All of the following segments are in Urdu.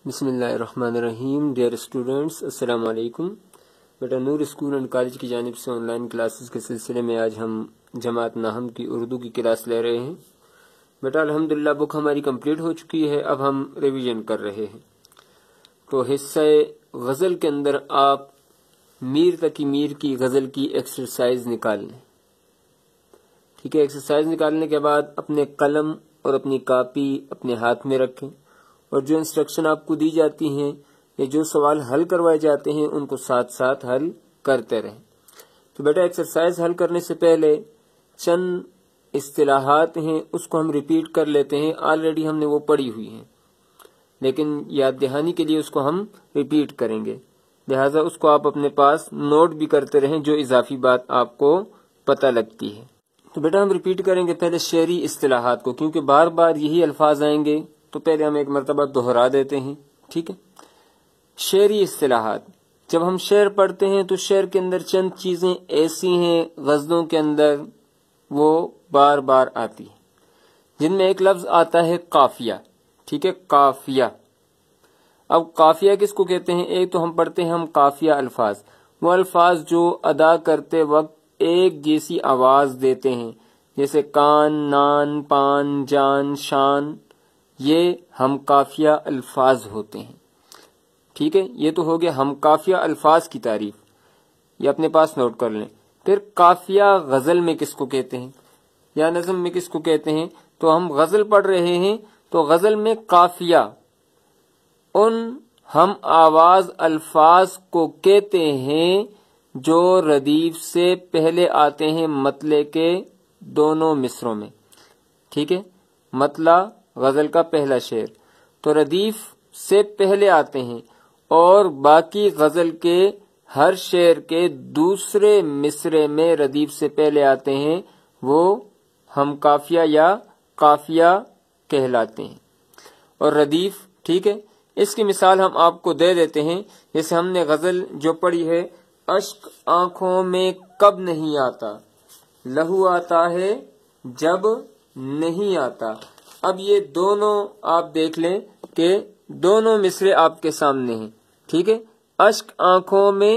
بسم اللہ الرحمن الرحیم. ڈیئر اسٹوڈنٹس، السلام علیکم. بیٹا نور اسکول اینڈ کالج کی جانب سے آن لائن کلاسز کے سلسلے میں آج ہم جماعت نحو کی اردو کی کلاس لے رہے ہیں. بیٹا الحمدللہ بک ہماری کمپلیٹ ہو چکی ہے، اب ہم ریویژن کر رہے ہیں. تو حصہ غزل کے اندر آپ میر تقی میر کی غزل کی ایکسرسائز نکال لیں. ٹھیک ہے، ایکسرسائز نکالنے کے بعد اپنے قلم اور اپنی کاپی اپنے ہاتھ میں رکھیں اور جو انسٹرکشن آپ کو دی جاتی ہیں یا جو سوال حل کروائے جاتے ہیں ان کو ساتھ ساتھ حل کرتے رہیں. تو بیٹا ایکسرسائز حل کرنے سے پہلے چند اصطلاحات ہیں اس کو ہم ریپیٹ کر لیتے ہیں. آلریڈی ہم نے وہ پڑھی ہوئی ہیں لیکن یاد دہانی کے لیے اس کو ہم ریپیٹ کریں گے، لہٰذا اس کو آپ اپنے پاس نوٹ بھی کرتے رہیں جو اضافی بات آپ کو پتہ لگتی ہے. تو بیٹا ہم ریپیٹ کریں گے پہلے شعری اصطلاحات کو، کیونکہ بار بار یہی الفاظ آئیں گے تو پہلے ہم ایک مرتبہ دہرا دیتے ہیں. ٹھیک ہے، شعری اصطلاحات. جب ہم شعر پڑھتے ہیں تو شعر کے اندر چند چیزیں ایسی ہیں غزلوں کے اندر وہ بار بار آتی ہیں، جن میں ایک لفظ آتا ہے قافیہ. ٹھیک ہے، قافیہ. اب قافیہ کس کو کہتے ہیں؟ ایک تو ہم پڑھتے ہیں ہم قافیہ الفاظ، وہ الفاظ جو ادا کرتے وقت ایک جیسی آواز دیتے ہیں، جیسے کان، نان، پان، جان، شان. یہ ہم قافیہ الفاظ ہوتے ہیں. ٹھیک ہے، یہ تو ہو گیا ہم قافیہ الفاظ کی تعریف، یہ اپنے پاس نوٹ کر لیں. پھر قافیہ غزل میں کس کو کہتے ہیں یا نظم میں کس کو کہتے ہیں؟ تو ہم غزل پڑھ رہے ہیں تو غزل میں قافیہ ان ہم آواز الفاظ کو کہتے ہیں جو ردیف سے پہلے آتے ہیں مطلع کے دونوں مصروں میں. ٹھیک ہے، مطلع غزل کا پہلا شعر تو ردیف سے پہلے آتے ہیں اور باقی غزل کے ہر شعر کے دوسرے مصرے میں ردیف سے پہلے آتے ہیں، وہ ہم قافیہ یا قافیہ کہلاتے ہیں. اور ردیف، ٹھیک ہے، اس کی مثال ہم آپ کو دے دیتے ہیں. جیسے ہم نے غزل جو پڑھی ہے، اشک آنکھوں میں کب نہیں آتا، لہو آتا ہے جب نہیں آتا. اب یہ دونوں آپ دیکھ لیں کہ دونوں مصرے آپ کے سامنے ہیں. ٹھیک ہے، اشک آنکھوں میں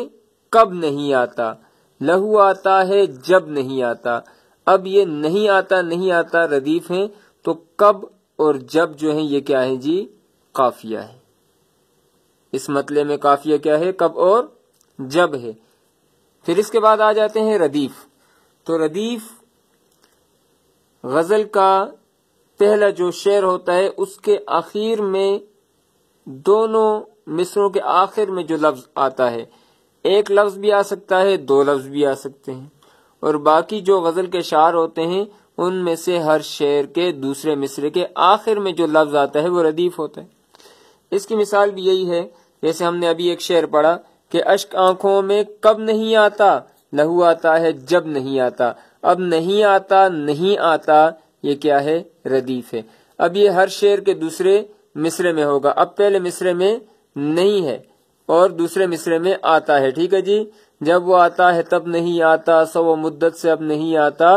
کب نہیں آتا، لہو آتا ہے جب نہیں آتا. اب یہ نہیں آتا نہیں آتا ردیف ہیں تو کب اور جب جو ہیں یہ کیا ہے جی؟ قافیہ ہے. اس مطلع میں قافیہ کیا ہے؟ کب اور جب ہے. پھر اس کے بعد آ جاتے ہیں ردیف. تو ردیف غزل کا پہلا جو شعر ہوتا ہے اس کے آخر میں دونوں مصروں کے آخر میں جو لفظ آتا ہے، ایک لفظ بھی آ سکتا ہے، دو لفظ بھی آ سکتے ہیں، اور باقی جو غزل کے شعر ہوتے ہیں ان میں سے ہر شعر کے دوسرے مصرے کے آخر میں جو لفظ آتا ہے وہ ردیف ہوتا ہے. اس کی مثال بھی یہی ہے، جیسے ہم نے ابھی ایک شعر پڑھا کہ اشک آنکھوں میں کب نہیں آتا، لہو آتا ہے جب نہیں آتا. اب نہیں آتا نہیں آتا یہ کیا ہے؟ ردیف ہے. اب یہ ہر شعر کے دوسرے مصرے میں ہوگا. اب پہلے مصرے میں نہیں ہے اور دوسرے مصرے میں آتا ہے. ٹھیک ہے جی، جب وہ آتا ہے تب نہیں آتا، سو مدت سے اب نہیں آتا،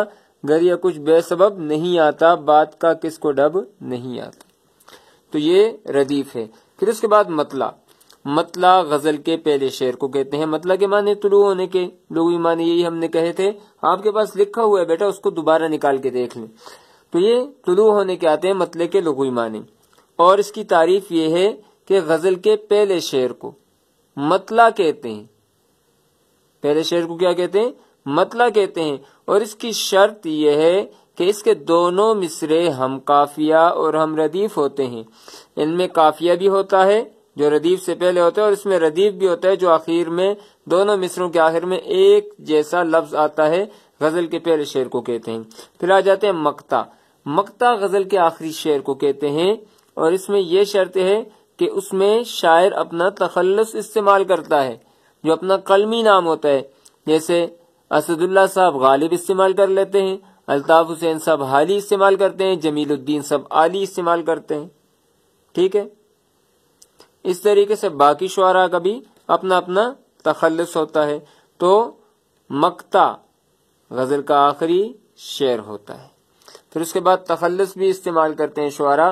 گر یہ کچھ بے سبب نہیں آتا، بات کا کس کو ڈب نہیں آتا. تو یہ ردیف ہے. پھر اس کے بعد مطلع. مطلع غزل کے پہلے شعر کو کہتے ہیں. مطلع کے معنی طلوع ہونے کے لغوی معنی یہی ہم نے کہے تھے، آپ کے پاس لکھا ہوا ہے بیٹا، اس کو دوبارہ نکال کے دیکھ لیں. تو یہ طلوع ہونے کے آتے ہیں مطلع کے لغوی معنی. اور اس کی تعریف یہ ہے کہ غزل کے پہلے شعر کو مطلع کہتے ہیں. پہلے شعر کو کیا کہتے ہیں؟ مطلع کہتے ہیں. اور اس کی شرط یہ ہے کہ اس کے دونوں مصرے ہم قافیہ اور ہم ردیف ہوتے ہیں. ان میں قافیہ بھی ہوتا ہے جو ردیف سے پہلے ہوتا ہے اور اس میں ردیف بھی ہوتا ہے جو آخر میں دونوں مصروں کے آخر میں ایک جیسا لفظ آتا ہے. غزل کے پہلے شعر کو کہتے ہیں. پھر آ جاتے ہیں مقطع. مقطع غزل کے آخری شعر کو کہتے ہیں اور اس میں یہ شرط ہے کہ اس میں شاعر اپنا تخلص استعمال کرتا ہے جو اپنا قلمی نام ہوتا ہے. جیسے اسد اللہ صاحب غالب استعمال کر لیتے ہیں، الطاف حسین صاحب حالی استعمال کرتے ہیں، جمیل الدین صاحب عالی استعمال کرتے ہیں. ٹھیک ہے، اس طریقے سے باقی شعراء کا بھی اپنا اپنا تخلص ہوتا ہے. تو مقطع غزل کا آخری شعر ہوتا ہے. پھر اس کے بعد تخلص بھی استعمال کرتے ہیں شعراء.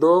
2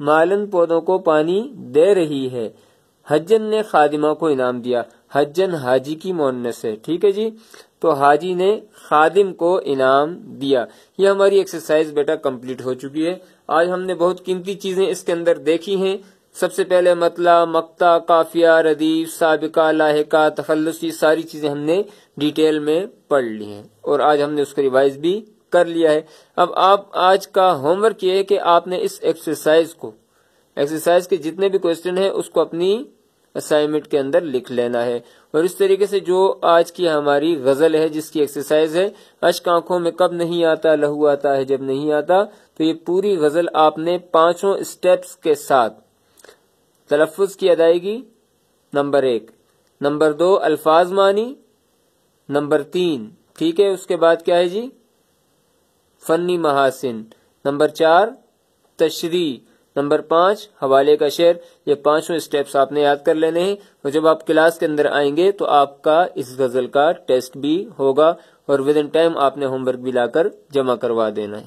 مالن پودوں کو پانی دے رہی ہے۔ حجن نے خادمہ کو انعام دیا۔ حجن حاجی کی مؤنث ہے، ٹھیک ہے جی، تو حاجی نے خادم کو انعام دیا۔ یہ ہماری ایکسرسائز بیٹا کمپلیٹ ہو چکی ہے۔ آج ہم نے بہت قیمتی چیزیں اس کے اندر دیکھی ہیں۔ سب سے پہلے مطلع، مقطع، قافیہ، ردیف، سابقہ، لاحقہ، تخلص، یہ ساری چیزیں ہم نے ڈیٹیل میں پڑھ لی ہیں اور آج ہم نے اس کو ریوائز بھی کر لیا ہے۔ اب آپ آج کا ہوم ورک یہ ہے کہ آپ نے اس ایکسرسائز کے جتنے بھی کوسچن ہیں اس کو اپنی اسائنمنٹ کے اندر لکھ لینا ہے، اور اس طریقے سے جو آج کی ہماری غزل ہے جس کی ایکسرسائز ہے، اشک آنکھوں میں کب نہیں آتا، لہو آتا ہے جب نہیں آتا، تو یہ پوری غزل آپ نے 5 اسٹیپس کے ساتھ تلفظ کی ادائیگی نمبر 1، نمبر 2 الفاظ معنی، نمبر 3 ٹھیک ہے، اس کے بعد کیا ہے جی فنی محاسن، نمبر 4 تشریح، نمبر 5 حوالے کا شعر۔ یہ 5 اسٹیپس آپ نے یاد کر لینے ہیں، اور جب آپ کلاس کے اندر آئیں گے تو آپ کا اس غزل کا ٹیسٹ بھی ہوگا اور ود ان ٹائم آپ نے ہوم ورک بھی لا کر جمع کروا دینا ہے۔